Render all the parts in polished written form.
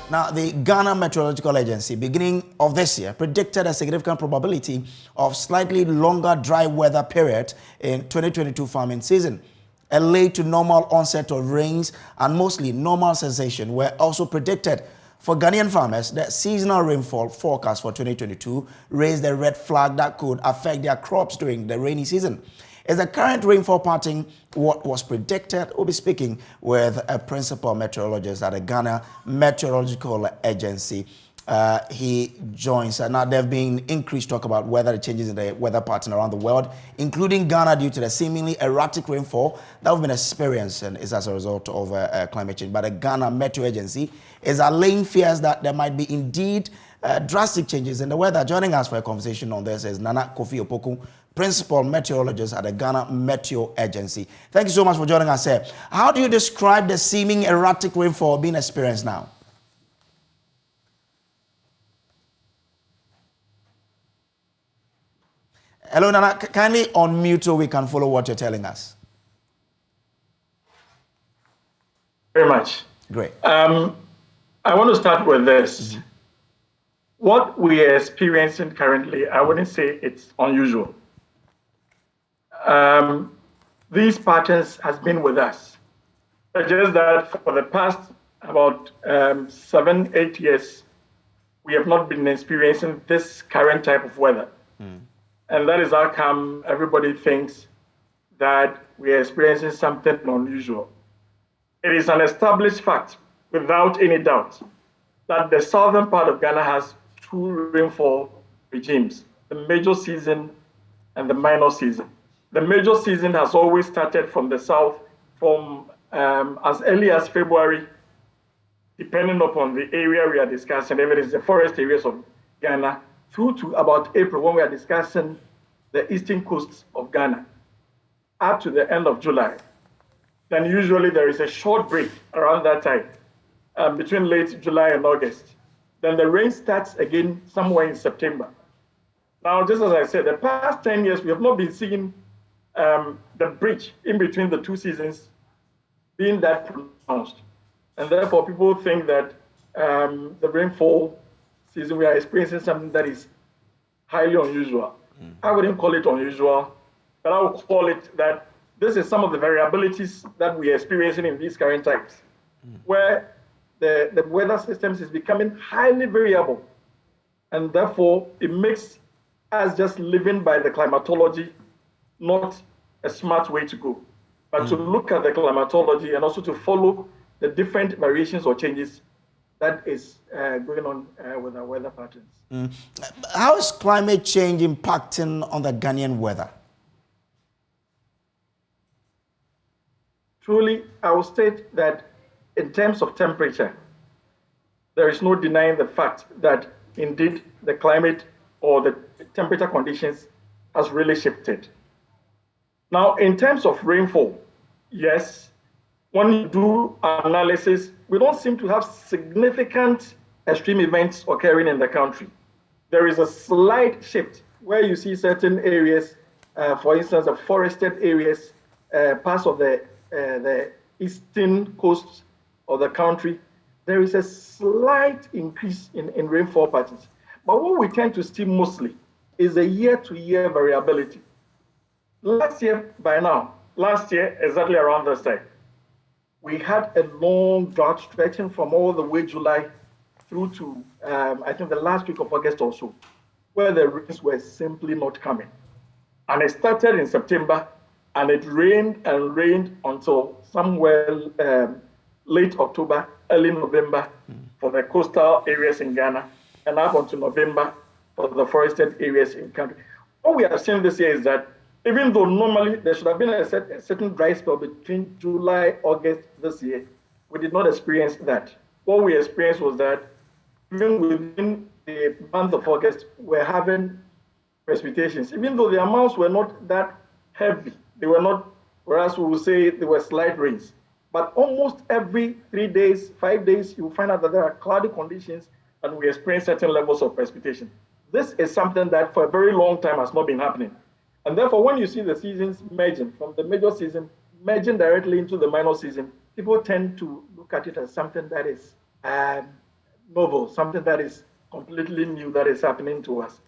Now, the Ghana Meteorological Agency, beginning of this year, predicted a significant probability of slightly longer dry weather period in 2022 farming season. A late to normal onset of rains and mostly normal cessation were also predicted. For Ghanaian farmers, the seasonal rainfall forecast for 2022 raised a red flag that could affect their crops during the rainy season. Is the current rainfall pattern what was predicted? We'll be speaking with a principal meteorologist at the Ghana Meteorological Agency. He joins. Now, there have been increased talk about weather changes in the weather pattern around the world, including Ghana, due to the seemingly erratic rainfall that we've been experiencing is as a result of climate change. But the Ghana Meteo Agency is allaying fears that there might be indeed drastic changes in the weather. Joining us for a conversation on this is Nana Kofi Opoku, principal meteorologist at the Ghana Meteo Agency. Thank you so much for joining us here. How do you describe the seeming erratic rainfall being experienced now? Hello, Nana. Kindly unmute so we can follow what you're telling us. Very much. Great. I want to start with this. What we are experiencing currently, I wouldn't say it's unusual. These patterns has been with us. It's just that for the past about 7-8 years, we have not been experiencing this current type of weather. And that is how come everybody thinks that we are experiencing something unusual. It is an established fact, without any doubt, that the southern part of Ghana has two rainfall regimes, the major season and the minor season. The major season has always started from the south, from as early as February, depending upon the area we are discussing, if it is the forest areas of Ghana, through to about April, when we are discussing the eastern coast of Ghana, up to the end of July. Then usually there is a short break around that time, between late July and August. Then the rain starts again somewhere in September. Now, just as I said, the past 10 years, we have not been seeing the bridge in between the two seasons being that pronounced. And therefore, people think that the rainfall season, we are experiencing something that is highly unusual. I wouldn't call it unusual, but I would call it that this is some of the variabilities that we are experiencing in these current times, where the weather systems is becoming highly variable. And therefore, it makes us just living by the climatology not a smart way to go, but to look at the climatology and also to follow the different variations or changes that is going on with our weather patterns. How is climate change impacting on the Ghanaian weather? Truly, I will state that in terms of temperature, there is no denying the fact that indeed the climate or the temperature conditions has really shifted. Now, in terms of rainfall, yes, when you do analysis, we don't seem to have significant extreme events occurring in the country. There is a slight shift where you see certain areas, for instance, the forested areas, parts of the eastern coast of the country. There is a slight increase in rainfall patterns. But what we tend to see mostly is the year-to-year variability. Last year, exactly around this time, we had a long drought stretching from all the way July through to, I think, the last week of August or so, where the rains were simply not coming. And it started in September, and it rained and rained until somewhere late October, early November for the coastal areas in Ghana, and up until November for the forested areas in the country. What we are seeing this year is that even though normally there should have been a certain dry spell between July, August this year, we did not experience that. What we experienced was that even within the month of August, we're having precipitations. Even though the amounts were not that heavy, they were not, whereas we would say there were slight rains. But almost every 3 days, 5 days, you find out that there are cloudy conditions and we experience certain levels of precipitation. This is something that for a very long time has not been happening. And therefore, when you see the seasons merging from the major season, merging directly into the minor season, people tend to look at it as something that is novel, something that is completely new that is happening to us.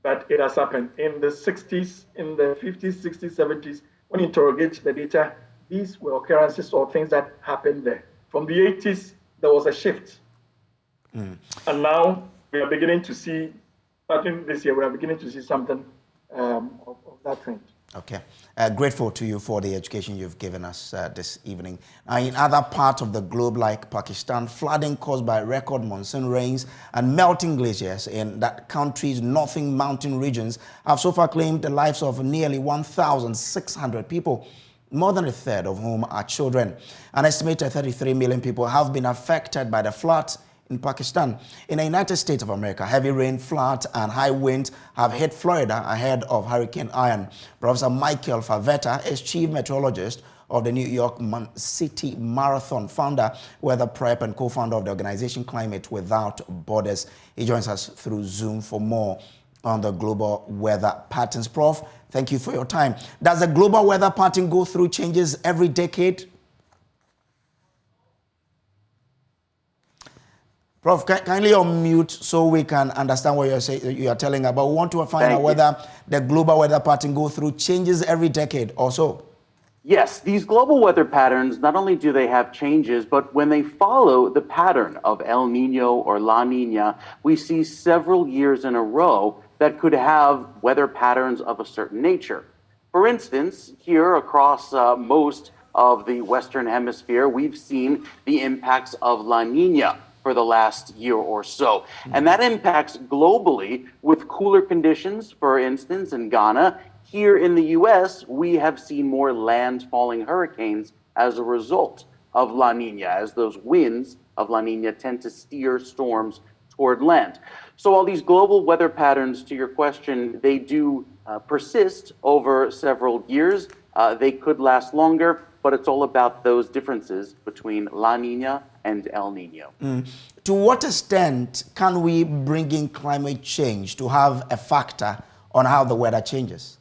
But it has happened in the 60s, in the 50s, 60s, 70s. When you interrogate the data, these were occurrences or things that happened there. From the 80s, there was a shift. And now we are beginning to see, starting this year, we are beginning to see something of that trend. Okay. Grateful to you for the education you've given us this evening. In other parts of the globe, like Pakistan, flooding caused by record monsoon rains and melting glaciers in that country's northern mountain regions have so far claimed the lives of nearly 1,600 people, more than a third of whom are children. An estimated 33 million people have been affected by the floods in Pakistan. In the United States of America, heavy rain, floods, and high winds have hit Florida ahead of Hurricane Ian. Professor Michael Favetta is chief meteorologist of the New York City Marathon, founder, weather prep, and co-founder of the organization Climate Without Borders. He joins us through Zoom for more on the global weather patterns. Prof, thank you for your time. Does the global weather pattern go through changes every decade? Prof, kindly unmute so we can understand what you are telling about. We want to find out whether the global weather pattern go through changes every decade or so. Yes, these global weather patterns, not only do they have changes, but when they follow the pattern of El Nino or La Nina, we see several years in a row that could have weather patterns of a certain nature. For instance, here across most of the Western Hemisphere, we've seen the impacts of La Nina for the last year or so. And that impacts globally with cooler conditions. For instance, in Ghana, here in the US, we have seen more land-falling hurricanes as a result of La Nina, as those winds of La Nina tend to steer storms toward land. So all these global weather patterns, to your question, they do persist over several years. They could last longer, but it's all about those differences between La Nina and El Nino. To what extent can we bring in climate change to have a factor on how the weather changes?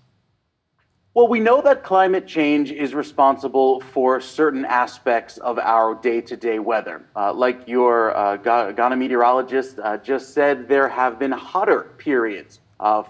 Well, we know that climate change is responsible for certain aspects of our day-to-day weather. Like your Ghana meteorologist just said, there have been hotter periods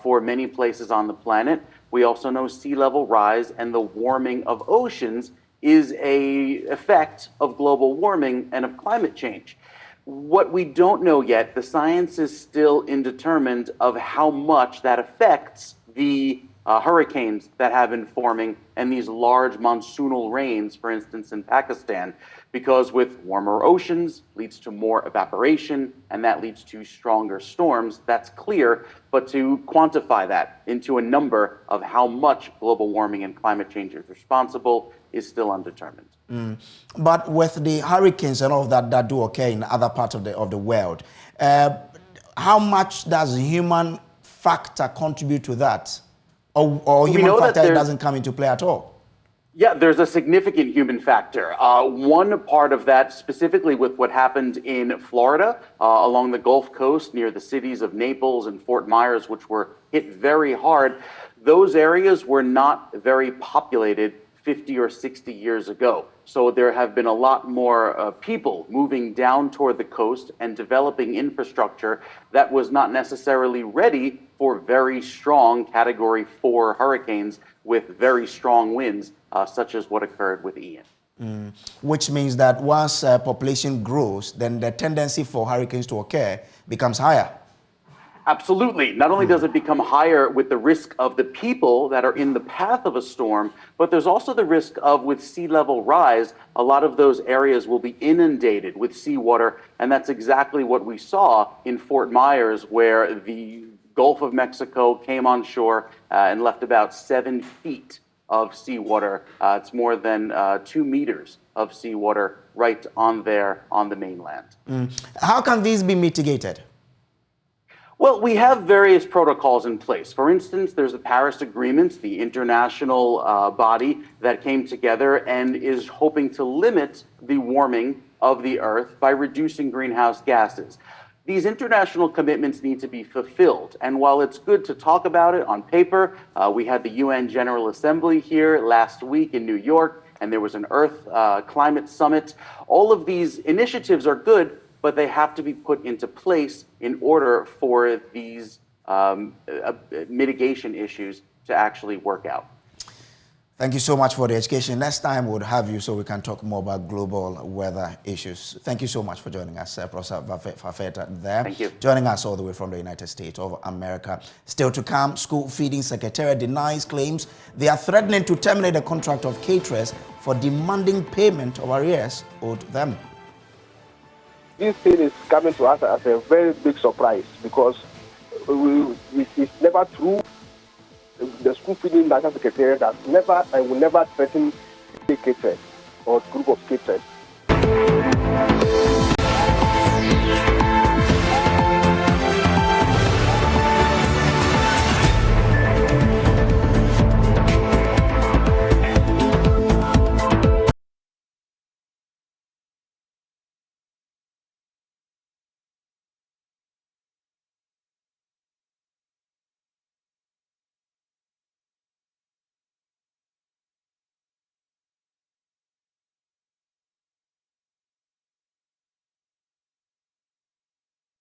for many places on the planet. We also know sea level rise and the warming of oceans is an effect of global warming and of climate change. What we don't know yet, the science is still indeterminate of how much that affects the hurricanes that have been forming and these large monsoonal rains, for instance, in Pakistan, because with warmer oceans leads to more evaporation and that leads to stronger storms. That's clear, but to quantify that into a number of how much global warming and climate change is responsible is still undetermined. But with the hurricanes and all of that do occur in other parts of the world, how much does human factor contribute to that? Or human factor doesn't come into play at all? Yeah, there's a significant human factor. One part of that, specifically with what happened in Florida, along the Gulf Coast near the cities of Naples and Fort Myers, which were hit very hard, those areas were not very populated 50 or 60 years ago. So there have been a lot more people moving down toward the coast and developing infrastructure that was not necessarily ready for very strong Category 4 hurricanes with very strong winds, such as what occurred with Ian. Which means that once population grows, then the tendency for hurricanes to occur becomes higher. Absolutely. Not only does it become higher with the risk of the people that are in the path of a storm, but there's also the risk of, with sea level rise, a lot of those areas will be inundated with seawater. And that's exactly what we saw in Fort Myers, where the Gulf of Mexico came on shore and left about 7 feet of seawater. It's more than 2 meters of seawater right on there on the mainland. How can these be mitigated? Well, we have various protocols in place. For instance, there's the Paris Agreement, the international body that came together and is hoping to limit the warming of the Earth by reducing greenhouse gases. These international commitments need to be fulfilled. And while it's good to talk about it on paper, we had the UN General Assembly here last week in New York, and there was an Earth Climate Summit. All of these initiatives are good, but they have to be put into place in order for these mitigation issues to actually work out. Thank you so much for the education. Next time we'll have you so we can talk more about global weather issues. Thank you so much for joining us, Professor Fafeta there. Thank you. Joining us all the way from the United States of America. Still to come, School Feeding Secretariat denies claims they are threatening to terminate the contract of caterers for demanding payment of arrears owed them. This thing is coming to us as a very big surprise because it's never true. The School Feeding National Secretariat has never and will never threaten a caterer or group of caterers.